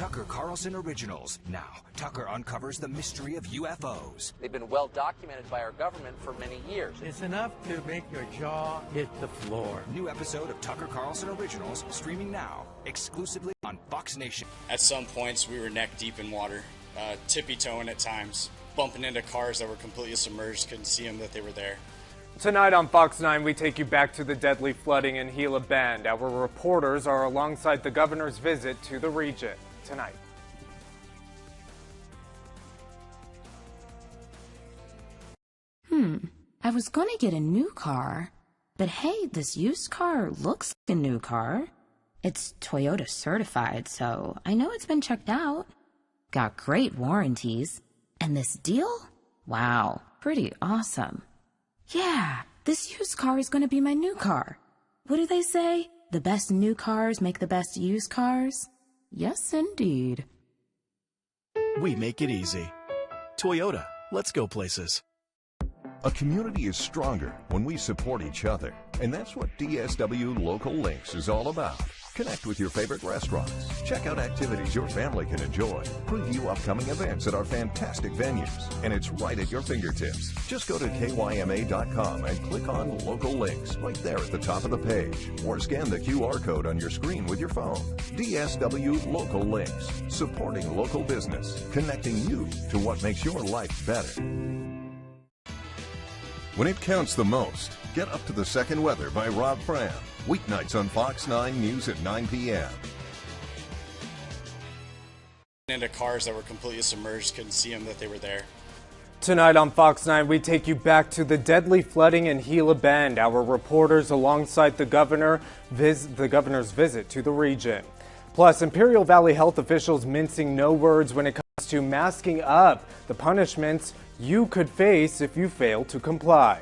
Tucker Carlson Originals. Now, Tucker uncovers the mystery of UFOs. They've been well documented by our government for many years. It's enough to make your jaw hit the floor. New episode of Tucker Carlson Originals, streaming now, exclusively on Fox Nation. At some points, we were neck deep in water, tippy-toeing at times, bumping into cars that were completely submerged, couldn't see them that they were there. Tonight on Fox 9, we take you back to the deadly flooding in Gila Bend. Our reporters are alongside the governor's visit to the region tonight. I was going to get a new car, but hey, this used car looks like a new car. It's Toyota certified, so I know it's been checked out. Got great warranties. And this deal? Wow, pretty awesome. Yeah, this used car is going to be my new car. What do they say? The best new cars make the best used cars? Yes, indeed. We make it easy. Toyota, let's go places. A community is stronger when we support each other, and that's what DSW Local Links is all about. Connect with your favorite restaurants, check out activities your family can enjoy, preview upcoming events at our fantastic venues, and it's right at your fingertips. Just go to kyma.com and click on Local Links right there at the top of the page, or scan the QR code on your screen with your phone. DSW Local Links, supporting local business, connecting you to what makes your life better. When it counts the most, get up to the second weather by Rob Fram. Weeknights on Fox 9 News at 9 p.m. Into cars that were completely submerged, couldn't see them that they were there. Tonight on Fox 9, we take you back to the deadly flooding in Gila Bend. Our reporters alongside the governor's visit to the region. Plus, Imperial Valley health officials mincing no words when it comes to masking up the punishments you could face if you fail to comply.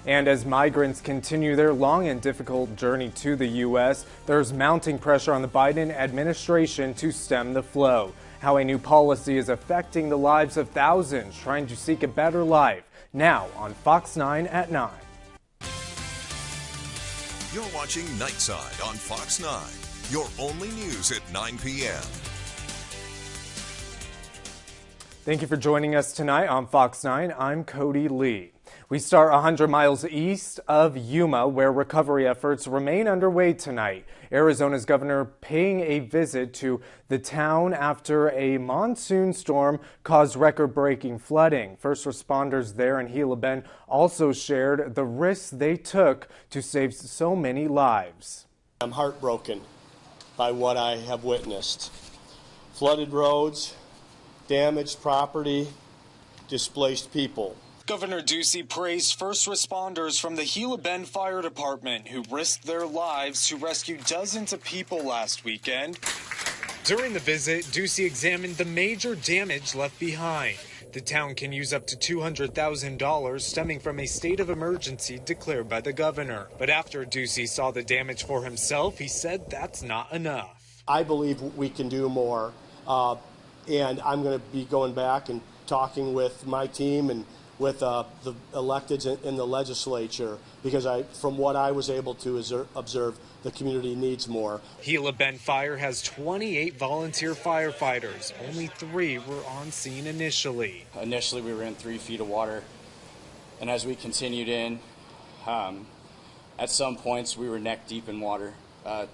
And as migrants continue their long and difficult journey to the U.S., there's mounting pressure on the Biden administration to stem the flow. How a new policy is affecting the lives of thousands trying to seek a better life. Now on Fox 9 at 9. You're watching Nightside on Fox 9, your only news at 9 p.m. Thank you for joining us tonight on Fox 9. I'm Cody Lee. We start 100 miles east of Yuma, where recovery efforts remain underway tonight. Arizona's governor paying a visit to the town after a monsoon storm caused record-breaking flooding. First responders there in Gila Bend also shared the risks they took to save so many lives. I'm heartbroken by what I have witnessed. Flooded roads, damaged property, displaced people. Governor Ducey praised first responders from the Gila Bend Fire Department who risked their lives to rescue dozens of people last weekend. During the visit, Ducey examined the major damage left behind. The town can use up to $200,000 stemming from a state of emergency declared by the governor. But after Ducey saw the damage for himself, he said that's not enough. I believe we can do more, and I'm going to be going back and talking with my team and with the electeds in the legislature, because from what I was able to observe, the community needs more. Gila Bend Fire has 28 volunteer firefighters. Only 3 were on scene initially. Initially, we were in 3 feet of water, and as we continued in, at some points, we were neck deep in water,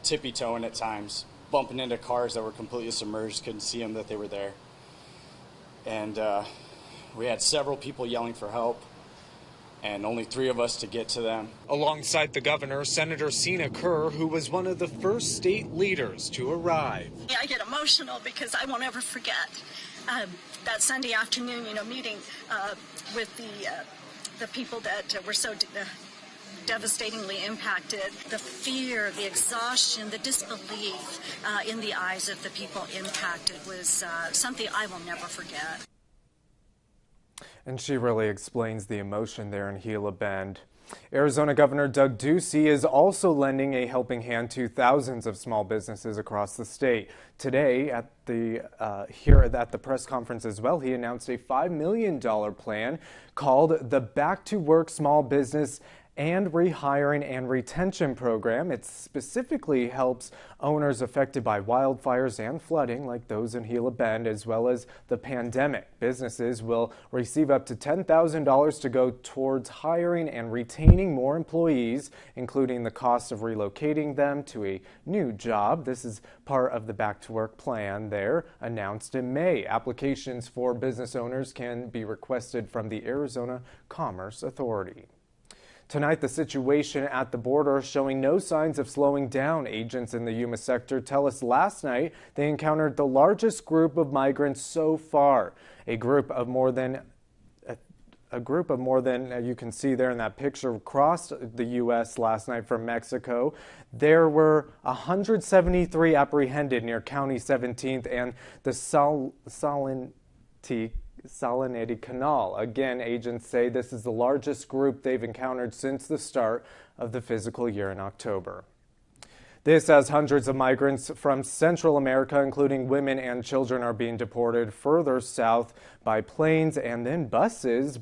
tippy-toeing at times, bumping into cars that were completely submerged, couldn't see them that they were there. And we had several people yelling for help, and only 3 of us to get to them. Alongside the governor, Senator Sina Kerr, who was one of the first state leaders to arrive. I get emotional because I won't ever forget that Sunday afternoon, meeting with the people that were so devastatingly impacted. The fear, the exhaustion, the disbelief in the eyes of the people impacted was something I will never forget. And she really explains the emotion there in Gila Bend. Arizona Governor Doug Ducey is also lending a helping hand to thousands of small businesses across the state. Today, here at the press conference as well, he announced a $5 million plan called the Back to Work Small Business and Rehiring and Retention Program. It specifically helps owners affected by wildfires and flooding like those in Gila Bend, as well as the pandemic. Businesses will receive up to $10,000 to go towards hiring and retaining more employees, including the cost of relocating them to a new job. This is part of the Back to Work plan there, announced in May. Applications for business owners can be requested from the Arizona Commerce Authority. Tonight, the situation at the border showing no signs of slowing down. Agents in the Yuma sector tell us last night they encountered the largest group of migrants so far. A group of more than you can see there in that picture crossed the U.S. last night from Mexico. There were 173 apprehended near County 17th and the Salinity Canal. Again, agents say this is the largest group they've encountered since the start of the fiscal year in October. This as hundreds of migrants from Central America, including women and children, are being deported further south by planes and then buses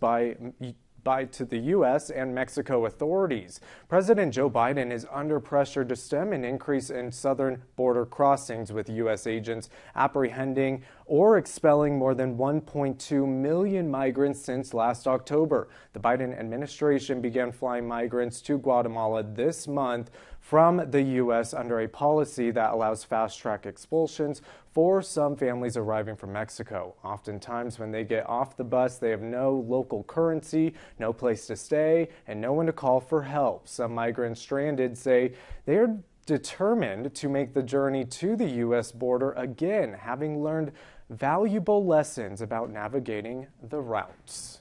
to the U.S. and Mexico authorities. President Joe Biden is under pressure to stem an increase in southern border crossings, with U.S. agents apprehending or expelling more than 1.2 million migrants since last October. The Biden administration began flying migrants to Guatemala this month from the U.S. under a policy that allows fast-track expulsions for some families arriving from Mexico. Oftentimes, when they get off the bus, they have no local currency, no place to stay, and no one to call for help. Some migrants stranded say they are determined to make the journey to the U.S. border again, having learned valuable lessons about navigating the routes.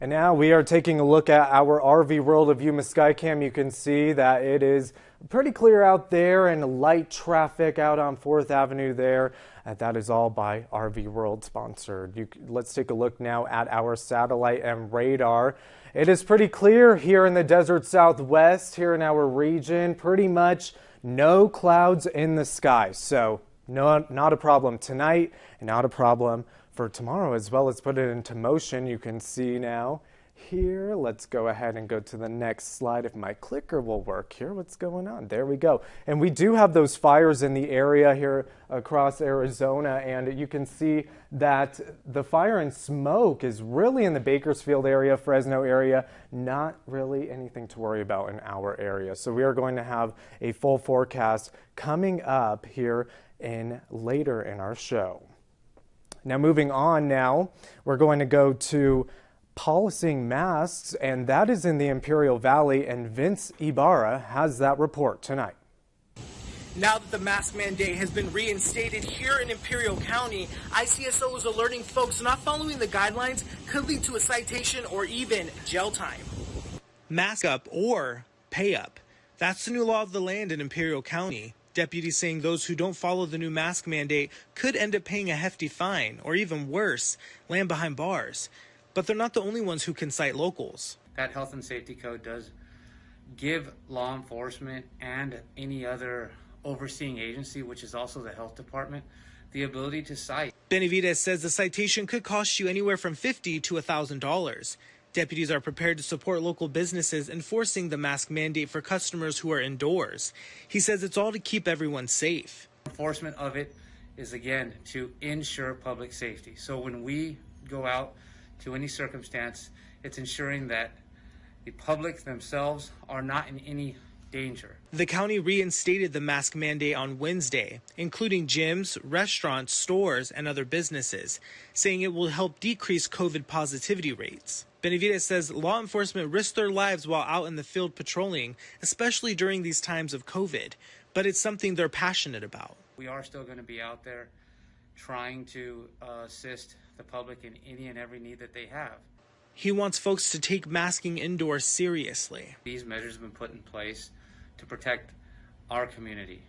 And now we are taking a look at our RV world of Yuma Skycam. You can see that it is pretty clear out there and light traffic out on 4th Avenue there. That is all by RV World sponsored. Let's take a look now at our satellite and radar. It is pretty clear here in the desert Southwest, here in our region. Pretty much no clouds in the sky. So not a problem tonight and not a problem for tomorrow as well. Let's put it into motion. You can see now here. Let's go ahead and go to the next slide if my clicker will work here. What's going on? There we go. And we do have those fires in the area here across Arizona, and you can see that the fire and smoke is really in the Bakersfield area, Fresno area. Not really anything to worry about in our area. So we are going to have a full forecast coming up here later in our show. Now moving on now, we're going to go to policing masks, and that is in the Imperial Valley, and Vince Ibarra has that report tonight. Now that the mask mandate has been reinstated here in Imperial County, ICSO is alerting folks not following the guidelines could lead to a citation or even jail time. Mask up or pay up. That's the new law of the land in Imperial County. Deputies saying those who don't follow the new mask mandate could end up paying a hefty fine, or even worse, land behind bars. But they're not the only ones who can cite locals. That health and safety code does give law enforcement and any other overseeing agency, which is also the health department, the ability to cite. Benavidez says the citation could cost you anywhere from $50 to $1,000. Deputies are prepared to support local businesses enforcing the mask mandate for customers who are indoors. He says it's all to keep everyone safe. Enforcement of it is, again, to ensure public safety. So when we go out to any circumstance, it's ensuring that the public themselves are not in any danger. The county reinstated the mask mandate on Wednesday, including gyms, restaurants, stores, and other businesses, saying it will help decrease COVID positivity rates. Benavidez says law enforcement risk their lives while out in the field patrolling, especially during these times of COVID, but it's something they're passionate about. We are still going to be out there trying to assist the public in any and every need that they have. He wants folks to take masking indoors seriously. These measures have been put in place to protect our community.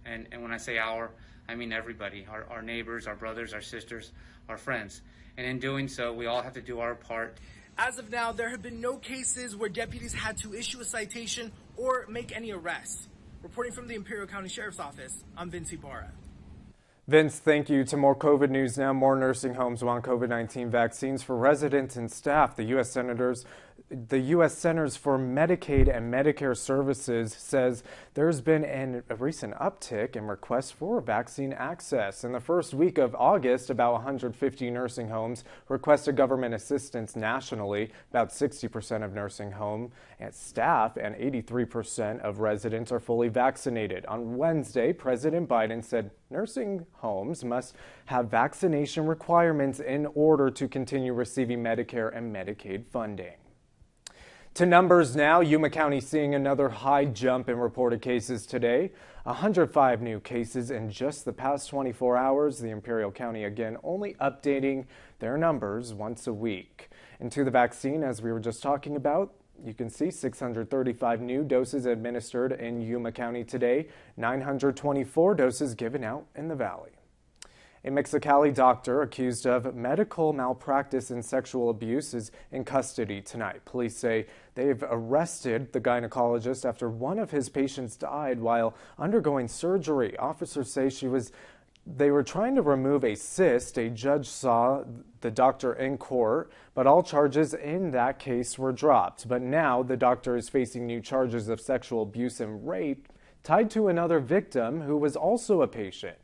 And when I say our, I mean everybody, our neighbors, our brothers, our sisters, our friends. And in doing so, we all have to do our part. As of now, there have been no cases where deputies had to issue a citation or make any arrests. Reporting from the Imperial County Sheriff's Office, I'm Vince Ibarra. Vince, thank you. To more COVID news now. More nursing homes want COVID-19 vaccines for residents and staff. The U.S. Centers for Medicaid and Medicare Services says there's been a recent uptick in requests for vaccine access. In the first week of August, about 150 nursing homes requested government assistance nationally. About 60% of nursing home and staff and 83% of residents are fully vaccinated. On Wednesday, President Biden said nursing homes must have vaccination requirements in order to continue receiving Medicare and Medicaid funding. To numbers now, Yuma County seeing another high jump in reported cases today. 105 new cases in just the past 24 hours. The Imperial County again only updating their numbers once a week. And to the vaccine, as we were just talking about, you can see 635 new doses administered in Yuma County today, 924 doses given out in the valley. A Mexicali doctor accused of medical malpractice and sexual abuse is in custody tonight. Police say they've arrested the gynecologist after one of his patients died while undergoing surgery. Officers say they were trying to remove a cyst. A judge saw the doctor in court, but all charges in that case were dropped. But now the doctor is facing new charges of sexual abuse and rape tied to another victim who was also a patient.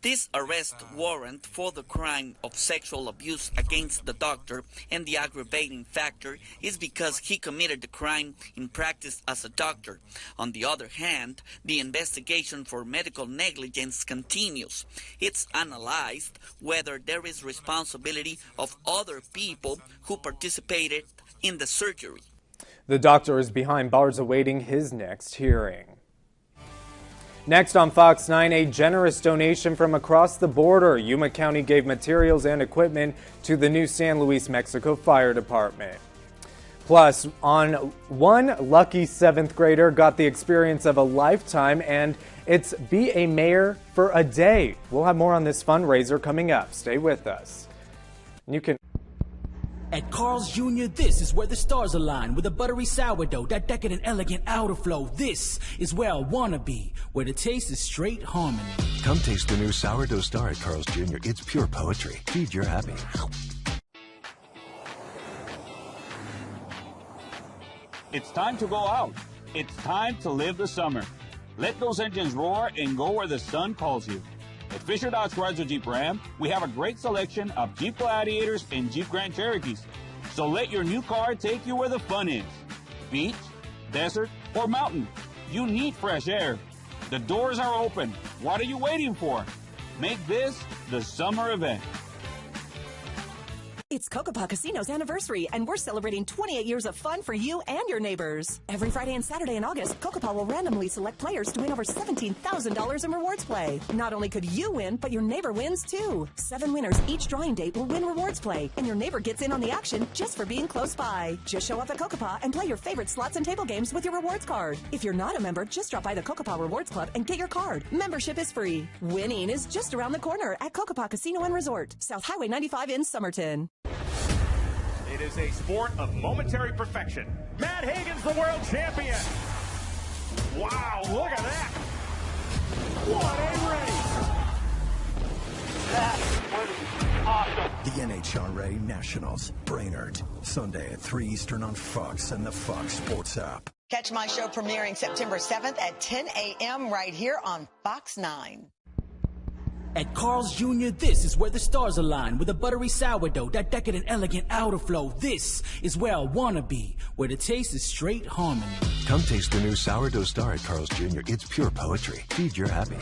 This arrest warrant for the crime of sexual abuse against the doctor, and the aggravating factor is because he committed the crime in practice as a doctor. On the other hand, the investigation for medical negligence continues. It's analyzed whether there is responsibility of other people who participated in the surgery. The doctor is behind bars awaiting his next hearing. Next on Fox 9, a generous donation from across the border. Yuma County gave materials and equipment to the new San Luis, Mexico Fire Department. Plus, one lucky 7th grader got the experience of a lifetime, and it's be a mayor for a day. We'll have more on this fundraiser coming up. Stay with us. You can. At Carl's Jr., this is where the stars align. With a buttery sourdough, that decadent, elegant outer flow. This is where I wanna be, where the taste is straight harmony. Come taste the new sourdough star at Carl's Jr. It's pure poetry. Feed your happy. It's time to go out. It's time to live the summer. Let those engines roar and go where the sun calls you. At Fisher Dodge Chrysler Jeep Ram, we have a great selection of Jeep Gladiators and Jeep Grand Cherokees. So let your new car take you where the fun is. Beach, desert, or mountain. You need fresh air. The doors are open. What are you waiting for? Make this the summer event. It's Kokopah Casino's anniversary, and we're celebrating 28 years of fun for you and your neighbors. Every Friday and Saturday in August, Kokopah will randomly select players to win over $17,000 in rewards play. Not only could you win, but your neighbor wins too. 7 winners each drawing date will win rewards play, and your neighbor gets in on the action just for being close by. Just show up at Kokopah and play your favorite slots and table games with your rewards card. If you're not a member, just drop by the Kokopah Rewards Club and get your card. Membership is free. Winning is just around the corner at Kokopah Casino and Resort, South Highway 95 in Somerton. It is a sport of momentary perfection. Matt Hagan's the world champion. Wow, look at that. What a race. That was awesome. The NHRA Nationals, Brainerd, Sunday at 3 Eastern on Fox and the Fox Sports app. Catch my show premiering September 7th at 10 a.m. right here on Fox 9. At Carl's Jr., this is where the stars align. With a buttery sourdough, that decadent, elegant outer flow. This is where I wanna be, where the taste is straight harmony. Come taste the new sourdough star at Carl's Jr. It's pure poetry. Feed your happy.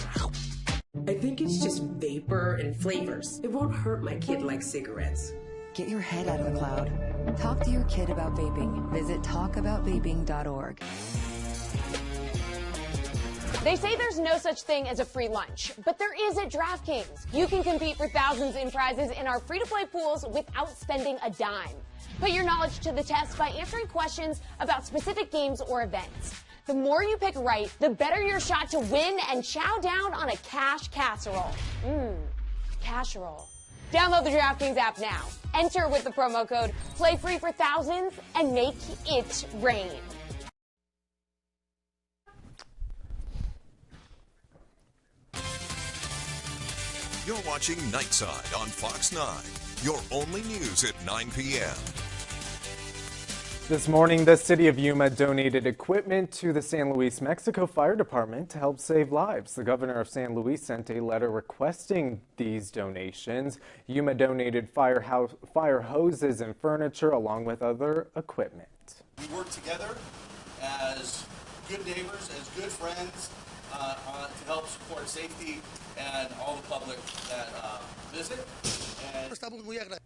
I think it's just vapor and flavors. It won't hurt my kid like cigarettes. Get your head out of the cloud. Talk to your kid about vaping. Visit talkaboutvaping.org. They say there's no such thing as a free lunch, but there is at DraftKings. You can compete for thousands in prizes in our free-to-play pools without spending a dime. Put your knowledge to the test by answering questions about specific games or events. The more you pick right, the better your shot to win and chow down on a cash casserole. Casserole. Download the DraftKings app now. Enter with the promo code PLAYFREE for thousands and make it rain. You're watching Nightside on Fox 9, your only news at 9 p.m. This morning, the city of Yuma donated equipment to the San Luis, Mexico Fire Department to help save lives. The governor of San Luis sent a letter requesting these donations. Yuma donated fire hoses and furniture along with other equipment. We work together as good neighbors, as good friends, to help support safety and all the public that visit.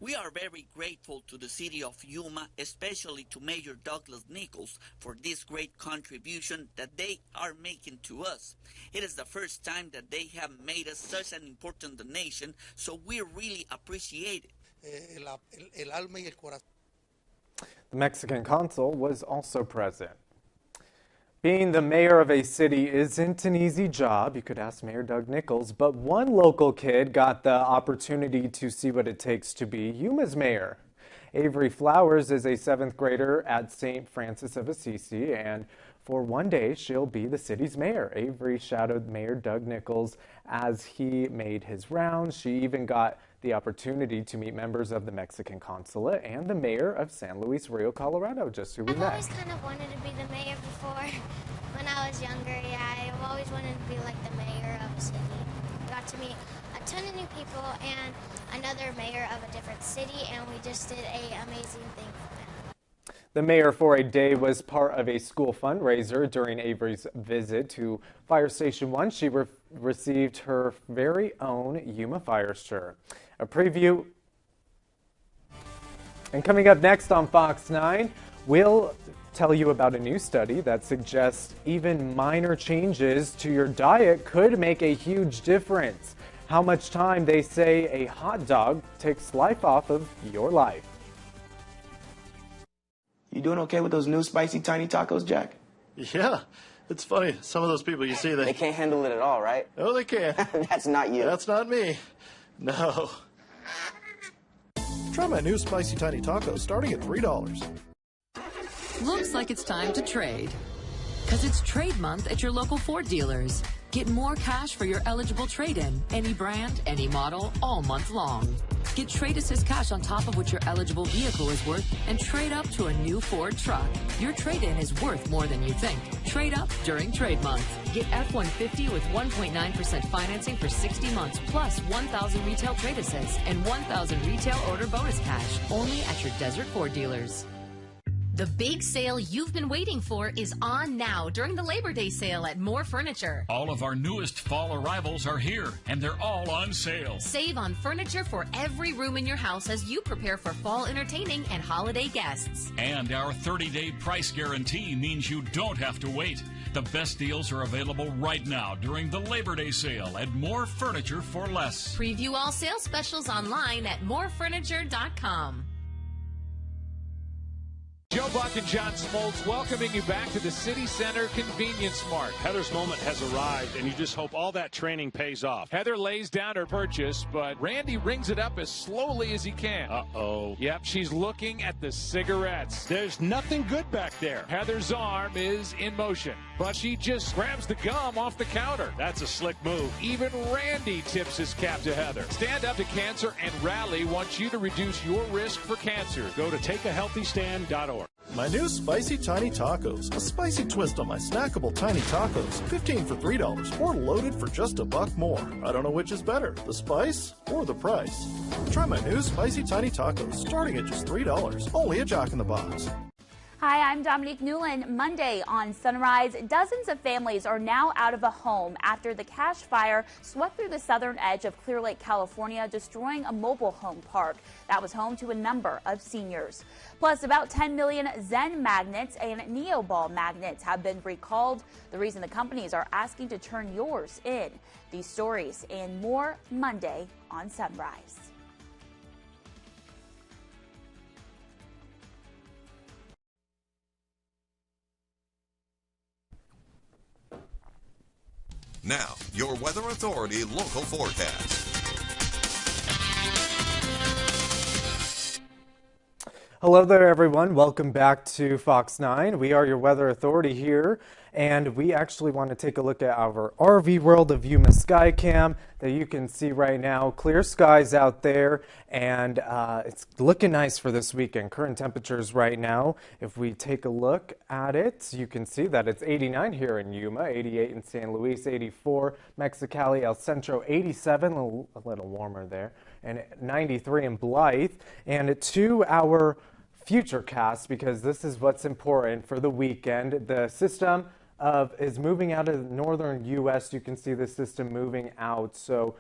We are very grateful to the city of Yuma, especially to Mayor Douglas Nichols, for this great contribution that they are making to us. It is the first time that they have made us such an important donation, so we really appreciate it. The Mexican consul was also present. Being the mayor of a city isn't an easy job. You could ask Mayor Doug Nichols, but one local kid got the opportunity to see what it takes to be Yuma's mayor. Avery Flowers is a 7th grader at St. Francis of Assisi, and for one day she'll be the city's mayor. Avery shadowed Mayor Doug Nichols as he made his rounds. She even got the opportunity to meet members of the Mexican consulate and the mayor of San Luis Rio, Colorado, just who we met. I've always kind of wanted to be the mayor before. When I was younger, yeah, I've always wanted to be like the mayor of a city. Got to meet a ton of new people and another mayor of a different city, and we just did an amazing thing for them. The mayor for a day was part of a school fundraiser during Avery's visit to Fire Station 1. She received her very own Yuma Fire shirt. A preview. And coming up next on Fox 9, we'll tell you about a new study that suggests even minor changes to your diet could make a huge difference. How much time they say a hot dog takes life off of your life. You doing okay with those new spicy tiny tacos, Jack? Yeah, it's funny. Some of those people you see, they can't handle it at all, right? Oh, they can. That's not you. That's not me. No. Try my new spicy tiny tacos starting at $3. Looks like it's time to trade. Because it's trade month at your local Ford dealers. Get more cash for your eligible trade-in. Any brand, any model, all month long. Get trade assist cash on top of what your eligible vehicle is worth and trade up to a new Ford truck. Your trade-in is worth more than you think. Trade up during trade month. Get F-150 with 1.9% financing for 60 months plus 1,000 retail trade assists and 1,000 retail order bonus cash only at your Desert Ford dealers. The big sale you've been waiting for is on now during the Labor Day sale at More Furniture. All of our newest fall arrivals are here, and they're all on sale. Save on furniture for every room in your house as you prepare for fall entertaining and holiday guests. And our 30-day price guarantee means you don't have to wait. The best deals are available right now during the Labor Day sale at More Furniture for Less. Preview all sales specials online at morefurniture.com. Joe Buck and John Smoltz welcoming you back to the City Center Convenience Mart. Heather's moment has arrived, and you just hope all that training pays off. Heather lays down her purchase, but Randy rings it up as slowly as he can. Uh-oh. Yep, she's looking at the cigarettes. There's nothing good back there. Heather's arm is in motion, but she just grabs the gum off the counter. That's a slick move. Even Randy tips his cap to Heather. Stand Up to Cancer and Rally wants you to reduce your risk for cancer. Go to takeahealthystand.org. My new spicy tiny tacos. A spicy twist on my snackable tiny tacos. 15 for $3 or loaded for just $1 more. I don't know which is better, the spice or the price. Try my new spicy tiny tacos starting at just $3. Only a Jack in the Box. Hi, I'm Dominique Newland. Monday on Sunrise, dozens of families are now out of a home after the Cache Fire swept through the southern edge of Clear Lake, California, destroying a mobile home park that was home to a number of seniors. Plus, about 10 million Zen magnets and Neoball magnets have been recalled. The reason the companies are asking to turn yours in. These stories and more Monday on Sunrise. Now, your Weather Authority local forecast. Hello there, everyone. Welcome back to Fox 9. We are your Weather Authority here And we actually want to take a look at our RV World of Yuma Skycam that you can see right now. Clear skies out there, and it's looking nice for this weekend. Current temperatures right now, if we take a look at it, you can see that it's 89 here in Yuma, 88 in San Luis, 84 Mexicali, El Centro, 87, a little warmer there, and 93 in Blythe. And to our future cast, because this is what's important for the weekend, the system is moving out of the northern U.S. You can see the system moving out. So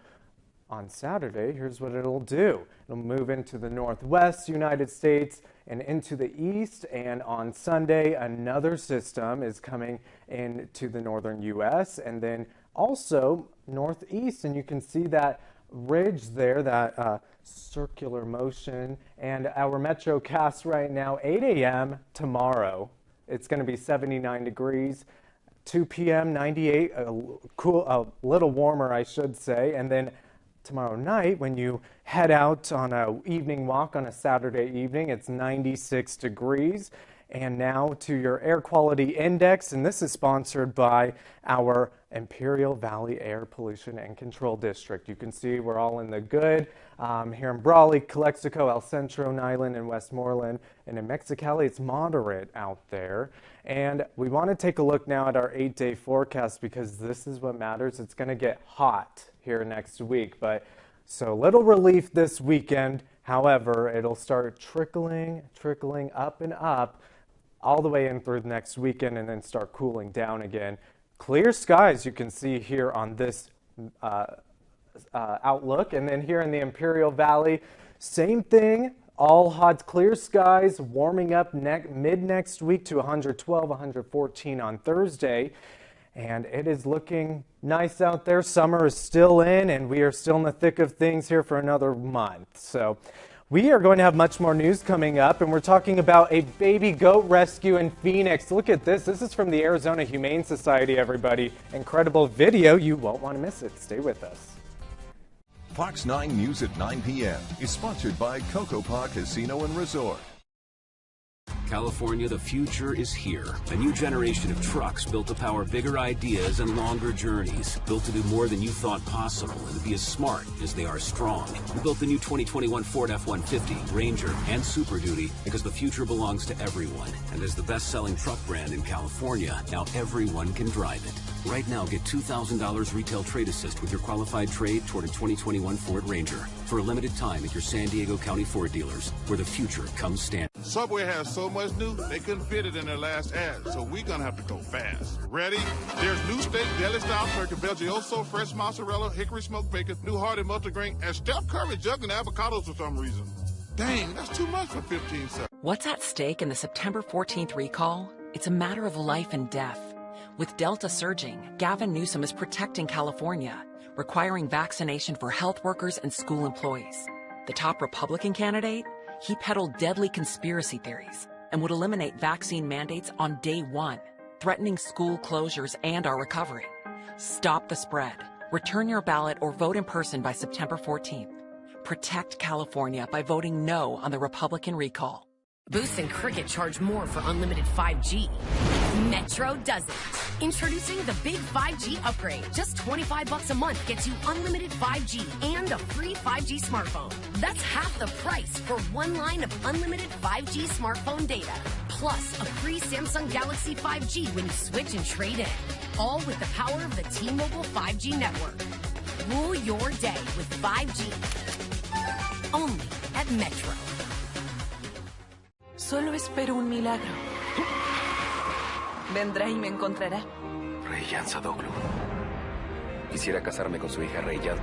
on Saturday, here's what it'll do. It'll move into the northwest United States and into the east. And on Sunday, another system is coming into the northern U.S. and then also northeast. And you can see that ridge there, that circular motion. And our metro cast right now, 8 a.m. tomorrow, it's going to be 79 degrees. 2 p.m. 98, a little warmer, I should say. And then tomorrow night, when you head out on an evening walk on a Saturday evening, it's 96 degrees. And now to your air quality index, and this is sponsored by our Imperial Valley Air Pollution and Control District. You can see we're all in the good here in Brawley, Calexico, El Centro, Nyland, and Westmoreland. And in Mexicali, it's moderate out there. And we want to take a look now at our 8-day forecast because this is what matters. It's going to get hot here next week. But so little relief this weekend. However, it'll start trickling up and up all the way in through the next weekend and then start cooling down again. Clear skies you can see here on this outlook. And then here in the Imperial Valley, same thing. All hot, clear skies, warming up mid next week to 112, 114 on Thursday. And it is looking nice out there. Summer is still in, and we are still in the thick of things here for another month. So we are going to have much more news coming up, and we're talking about a baby goat rescue in Phoenix. Look at this. This is from the Arizona Humane Society, everybody. Incredible video. You won't want to miss it. Stay with us. Fox 9 News at 9 p.m. is sponsored by Coco Park Casino and Resort. California, the future is here. A new generation of trucks built to power bigger ideas and longer journeys. Built to do more than you thought possible and to be as smart as they are strong. We built the new 2021 Ford F-150, Ranger, and Super Duty because the future belongs to everyone. And as the best-selling truck brand in California, now everyone can drive it. Right now, get $2,000 retail trade assist with your qualified trade toward a 2021 Ford Ranger for a limited time at your San Diego County Ford dealers, where the future comes standing. Subway has so much new, they couldn't fit it in their last ad, so we're gonna have to go fast. Ready? There's new steak, deli-style turkey, Belgioso, fresh mozzarella, hickory smoked bacon, new hearty multigrain, and Steph Curry juggling avocados for some reason. Dang, that's too much for 15 seconds. What's at stake in the September 14th recall? It's a matter of life and death. With Delta surging, Gavin Newsom is protecting California, requiring vaccination for health workers and school employees. The top Republican candidate? He peddled deadly conspiracy theories and would eliminate vaccine mandates on day one, threatening school closures and our recovery. Stop the spread. Return your ballot or vote in person by September 14th. Protect California by voting no on the Republican recall. Boost and Cricket charge more for unlimited 5G. Metro doesn't. Introducing the big 5G upgrade. Just $25 a month gets you unlimited 5G and a free 5G smartphone. That's half the price for one line of unlimited 5G smartphone data. Plus a free Samsung Galaxy 5G when you switch and trade in. All with the power of the T-Mobile 5G network. Rule your day with 5G. Only at Metro. Solo espero un milagro. Vendrá y me encontrará. Reyyan Sadoglu. Quisiera casarme con su hija Reyyan.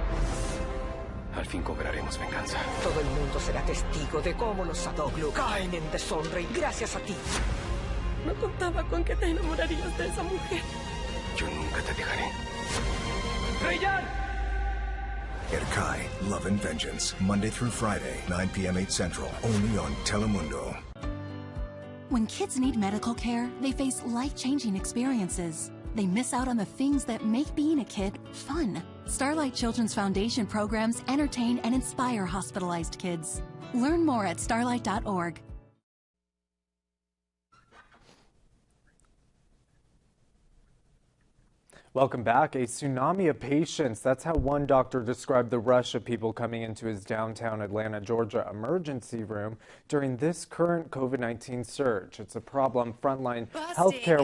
Al fin cobraremos venganza. Todo el mundo será testigo de cómo los Sadoglu caen en deshonra y gracias a ti. No contaba con que te enamorarías de esa mujer. Yo nunca te dejaré. ¡Reyyan! Erkai, Love and Vengeance, Monday through Friday, 9 p.m. 8 Central, only on Telemundo. When kids need medical care, they face life-changing experiences. They miss out on the things that make being a kid fun. Starlight Children's Foundation programs entertain and inspire hospitalized kids. Learn more at starlight.org. Welcome back. A tsunami of patients. That's how one doctor described the rush of people coming into his downtown Atlanta, Georgia emergency room during this current COVID-19 surge. It's a problem frontline healthcare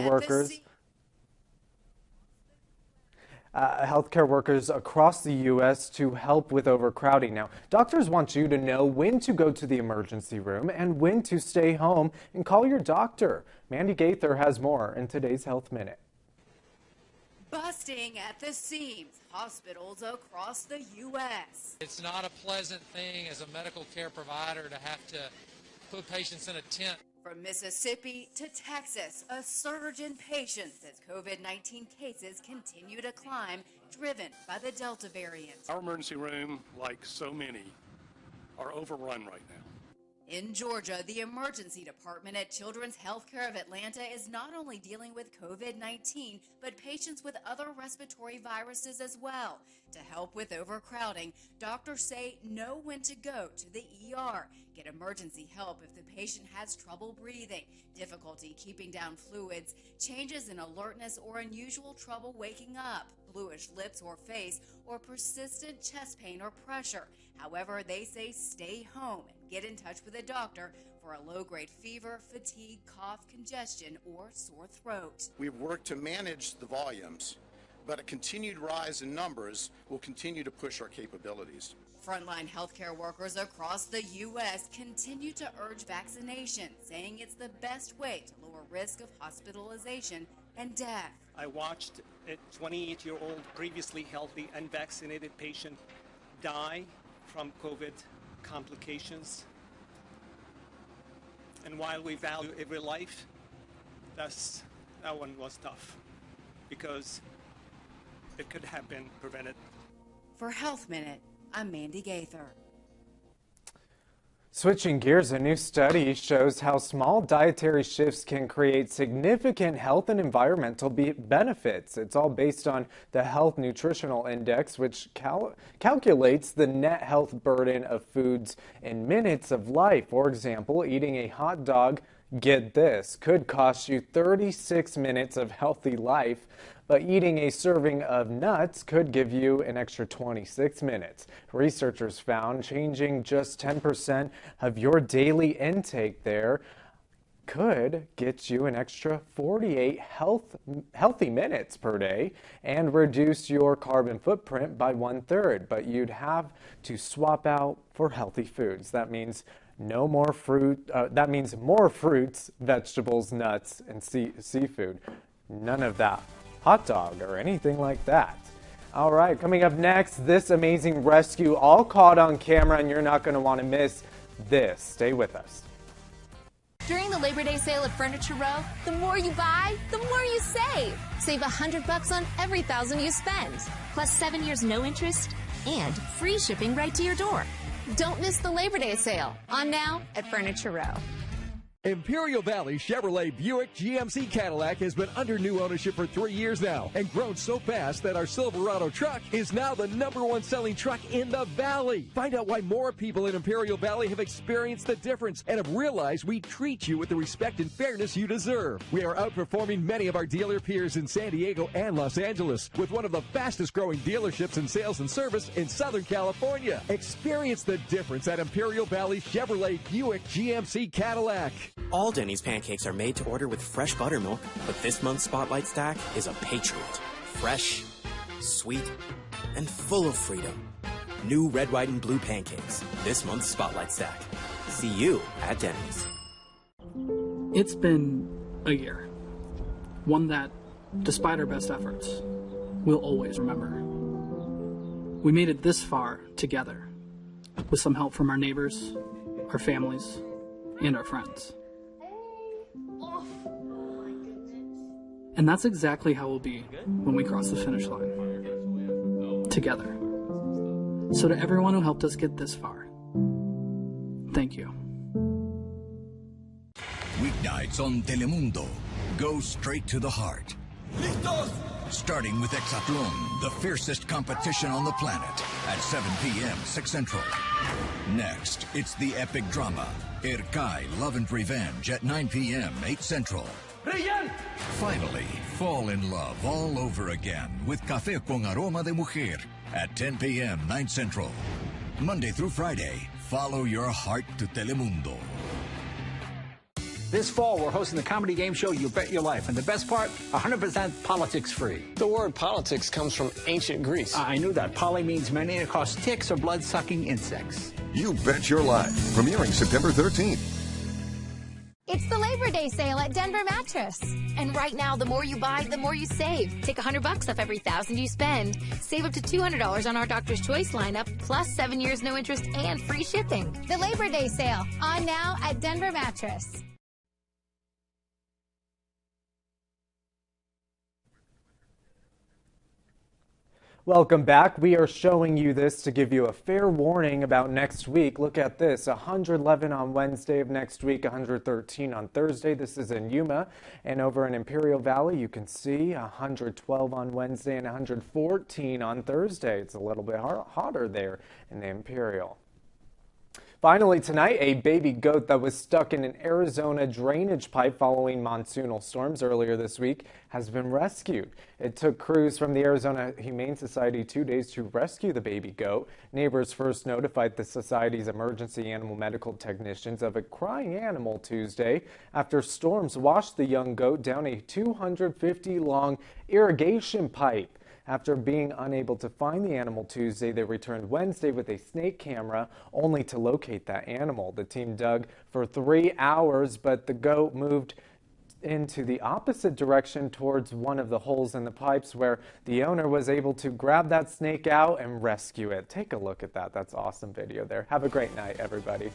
workers across the U.S. to help with overcrowding. Now, doctors want you to know when to go to the emergency room and when to stay home and call your doctor. Mandy Gaither has more in today's Health Minute. Busting at the seams, hospitals across the U.S. It's not a pleasant thing as a medical care provider to have to put patients in a tent. From Mississippi to Texas, a surge in patients as COVID-19 cases continue to climb, driven by the Delta variant. Our emergency room, like so many, are overrun right now. In Georgia, the emergency department at Children's Healthcare of Atlanta is not only dealing with COVID-19, but patients with other respiratory viruses as well. To help with overcrowding, doctors say know when to go to the ER, get emergency help if the patient has trouble breathing, difficulty keeping down fluids, changes in alertness or unusual trouble waking up, bluish lips or face, or persistent chest pain or pressure. However, they say stay home and get in touch with a doctor for a low-grade fever, fatigue, cough, congestion, or sore throat. We've worked to manage the volumes, but a continued rise in numbers will continue to push our capabilities. Frontline healthcare workers across the U.S. continue to urge vaccination, saying it's the best way to lower risk of hospitalization and death. I watched a 28-year-old previously healthy unvaccinated patient die from COVID complications. And while we value every life, that one was tough because it could have been prevented. For Health Minute, I'm Mandy Gaither. Switching gears, a new study shows how small dietary shifts can create significant health and environmental benefits. It's all based on the Health Nutritional Index, which calculates the net health burden of foods in minutes of life. For example, eating a hot dog, get this, could cost you 36 minutes of healthy life, but eating a serving of nuts could give you an extra 26 minutes. Researchers found changing just 10% of your daily intake there could get you an extra 48 healthy minutes per day and reduce your carbon footprint by 1/3, but you'd have to swap out for healthy foods. That means no more fruit. That means more fruits, vegetables, nuts, and seafood. None of that hot dog or anything like that. All right, coming up next, this amazing rescue all caught on camera, and you're not going to want to miss this. Stay with us. During the Labor Day sale at Furniture Row, the more you buy, the more you save. Save $100 on every $1,000 you spend. Plus 7 years no interest and free shipping right to your door. Don't miss the Labor Day sale. On now at Furniture Row. Imperial Valley Chevrolet Buick GMC Cadillac has been under new ownership for 3 years now and grown so fast that our Silverado truck is now the #1 selling truck in the Valley. Find out why more people in Imperial Valley have experienced the difference and have realized we treat you with the respect and fairness you deserve. We are outperforming many of our dealer peers in San Diego and Los Angeles with one of the fastest growing dealerships in sales and service in Southern California. Experience the difference at Imperial Valley Chevrolet Buick GMC Cadillac. All Denny's pancakes are made to order with fresh buttermilk, but this month's Spotlight Stack is a patriot. Fresh, sweet, and full of freedom. New red, white, and blue pancakes. This month's Spotlight Stack. See you at Denny's. It's been a year. One that, despite our best efforts, we'll always remember. We made it this far together, with some help from our neighbors, our families, and our friends. And that's exactly how we'll be when we cross the finish line. Together. So to everyone who helped us get this far, thank you. Weeknights on Telemundo. Go straight to the heart. Listos! Starting with Exatlón, the fiercest competition on the planet, at 7 p.m. 6 Central. Next, it's the epic drama, Ercay Love and Revenge, at 9 p.m. 8 Central. Brilliant! Finally, Fall in love all over again with Café con Aroma de Mujer at 10 p.m. 9 Central. Monday through Friday, follow your heart to Telemundo. This fall, we're hosting the comedy game show You Bet Your Life. And the best part, 100% politics-free. The word politics comes from ancient Greece. I knew that. Poly means many, and it calls ticks or blood-sucking insects. You Bet Your Life, premiering September 13th. It's the Labor Day sale at Denver Mattress. And right now, the more you buy, the more you save. Take $100 off every $1,000 you spend. Save up to $200 on our Doctor's Choice lineup, plus 7 years no interest and free shipping. The Labor Day sale, on now at Denver Mattress. Welcome back. We are showing you this to give you a fair warning about next week. Look at this, 111 on Wednesday of next week, 113 on Thursday. This is in Yuma. And over in Imperial Valley, you can see 112 on Wednesday and 114 on Thursday. It's a little bit hotter there in the Imperial. Finally tonight, a baby goat that was stuck in an Arizona drainage pipe following monsoonal storms earlier this week has been rescued. It took crews from the Arizona Humane Society 2 days to rescue the baby goat. Neighbors first notified the Society's emergency animal medical technicians of a crying animal Tuesday after storms washed the young goat down a 250-long irrigation pipe. After being unable to find the animal Tuesday, they returned Wednesday with a snake camera only to locate that animal. The team dug for 3 hours, but the goat moved into the opposite direction towards one of the holes in the pipes where the owner was able to grab that snake out and rescue it. Take a look at that. That's awesome video there. Have a great night, everybody.